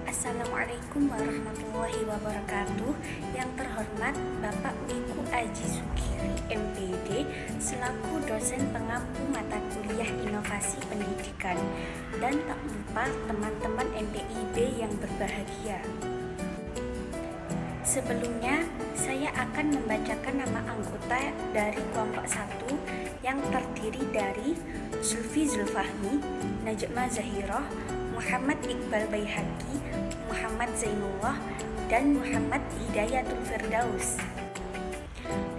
Assalamualaikum warahmatullahi wabarakatuh. Yang terhormat Bapak Wiku Aji Sukiri MPD selaku dosen pengampu mata kuliah inovasi pendidikan, dan tak lupa teman-teman MPIB yang berbahagia. Sebelumnya, saya akan membacakan nama anggota dari kelompok 1 yang terdiri dari Zulfi Zulfahmi, Najma Zahirah, Muhammad Iqbal Baihaqi, Muhammad Zainullah, dan Muhammad Hidayatul Firdaus.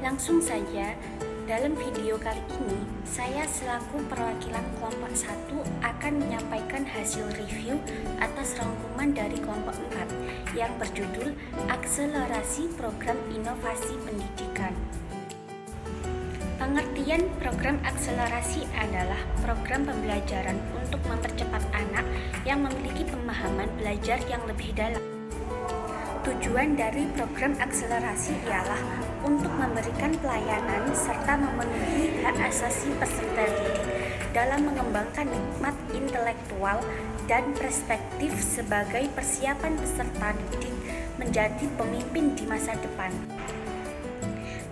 Langsung saja, dalam video kali ini, saya selaku perwakilan kelompok 1 akan menyampaikan hasil review atas rangkuman dari kelompok 4 yang berjudul Akselerasi Program Inovasi Pendidikan. Pengertian program akselerasi adalah program pembelajaran untuk mempercepat anak yang memiliki pemahaman belajar yang lebih dalam. Tujuan dari program akselerasi ialah untuk memberikan pelayanan serta memenuhi hak asasi peserta didik dalam mengembangkan nikmat intelektual dan perspektif sebagai persiapan peserta didik menjadi pemimpin di masa depan.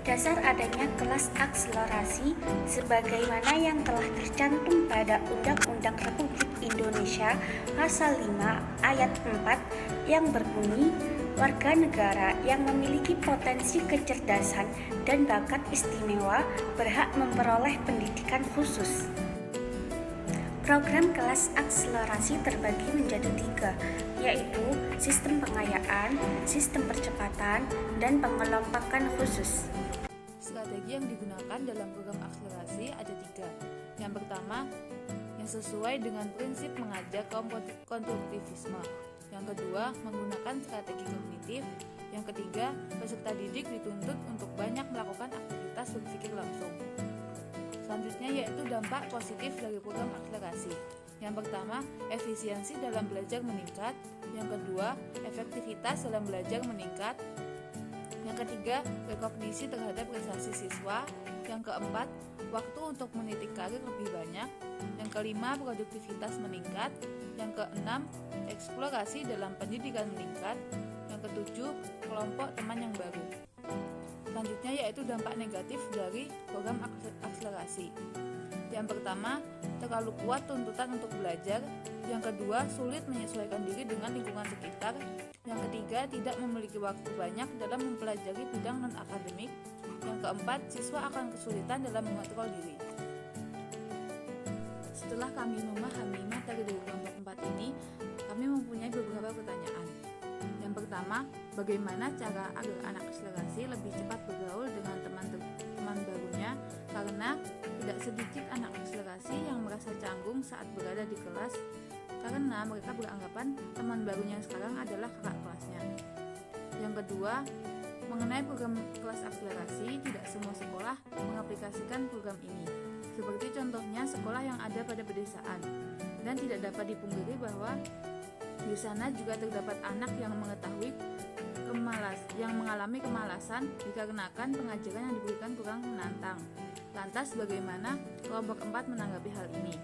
Dasar adanya kelas akselerasi sebagaimana yang telah tercantum pada Undang-Undang Republik Indonesia Pasal 5 Ayat 4 yang berbunyi, warga negara yang memiliki potensi kecerdasan dan bakat istimewa berhak memperoleh pendidikan khusus. Program kelas akselerasi terbagi menjadi 3, yaitu sistem pengayaan, sistem percepatan, dan pengelompokan khusus. Strategi yang digunakan dalam program akselerasi ada 3. Yang pertama, yang sesuai dengan prinsip mengajak kaum konstruktivisme. Yang kedua, menggunakan strategi kognitif. Yang ketiga, peserta didik dituntut untuk banyak melakukan aktivitas berpikir langsung. Selanjutnya yaitu dampak positif dari program akselerasi. Yang pertama, efisiensi dalam belajar meningkat. Yang kedua, efektivitas dalam belajar meningkat. Yang ketiga, rekognisi terhadap prestasi siswa. Yang keempat, waktu untuk meniti karir lebih banyak. Yang kelima, produktivitas meningkat. Yang keenam, eksplorasi dalam pendidikan meningkat. Yang ketujuh, kelompok teman yang baru. Selanjutnya yaitu dampak negatif dari program akselerasi. Yang pertama, terlalu kuat tuntutan untuk belajar. Yang kedua, sulit menyesuaikan diri dengan lingkungan sekitar. Yang ketiga, tidak memiliki waktu banyak dalam mempelajari bidang non-akademik. Yang keempat, siswa akan kesulitan dalam mengontrol diri. Setelah kami memahami materi dari kelompok 4 ini, kami mempunyai beberapa pertanyaan. Yang pertama, bagaimana cara agar anak akselerasi lebih cepat bergaul dengan teman barunya, karena tidak sedikit anak akselerasi yang merasa canggung saat berada di kelas karena mereka beranggapan teman barunya yang sekarang adalah kakak kelasnya. Yang kedua, mengenai program kelas akselerasi, tidak semua sekolah mengaplikasikan program ini, seperti contohnya sekolah yang ada pada pedesaan, dan tidak dapat dipungkiri bahwa di sana juga terdapat anak yang mengalami kemalasan dikarenakan pengajaran yang diberikan kurang menantang. Lantas bagaimana kelompok 4 menanggapi hal ini?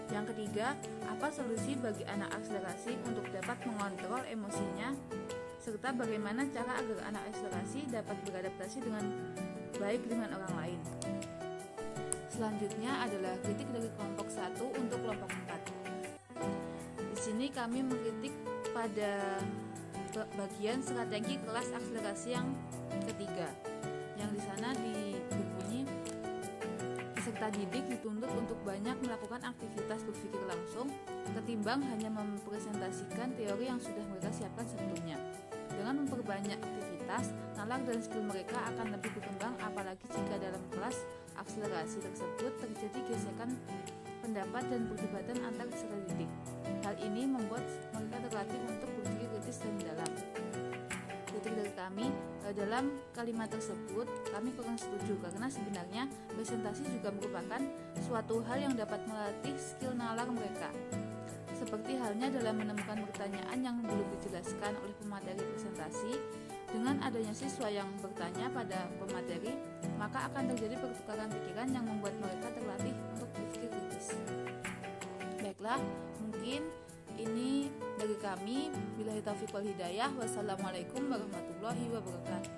Yang ketiga, apa solusi bagi anak akselerasi untuk dapat mengontrol emosinya, serta bagaimana cara agar anak akselerasi dapat beradaptasi dengan baik dengan orang lain. Selanjutnya adalah kritik dari kelompok 1 untuk kelompok 4. Di sini kami mengkritik pada bagian strategi kelas akselerasi yang ketiga, yang di sana berbunyi, peserta didik dituntut untuk banyak melakukan aktivitas berpikir langsung ketimbang hanya mempresentasikan teori yang sudah mereka siapkan sebelumnya. Dengan memperbanyak aktivitas, nalar dan skill mereka akan lebih berkembang, apalagi jika dalam kelas akselerasi tersebut terjadi gesekan pendapat dan perdebatan antar peserta didik. Hal ini membuat mereka terlatih untuk berpikir kritis dan mendalam. Kritik dari kami, dalam kalimat tersebut kami kurang setuju karena sebenarnya presentasi juga merupakan suatu hal yang dapat melatih skill nalar mereka. Seperti halnya dalam menemukan pertanyaan yang belum dijelaskan oleh pemateri presentasi, dengan adanya siswa yang bertanya pada pemateri, maka akan terjadi pertukaran pikiran yang membuat mereka terlatih untuk berpikir kritis. Baiklah, mungkin Ini dari kami. Billahi taufiq wal hidayah. Wassalamualaikum warahmatullahi wabarakatuh.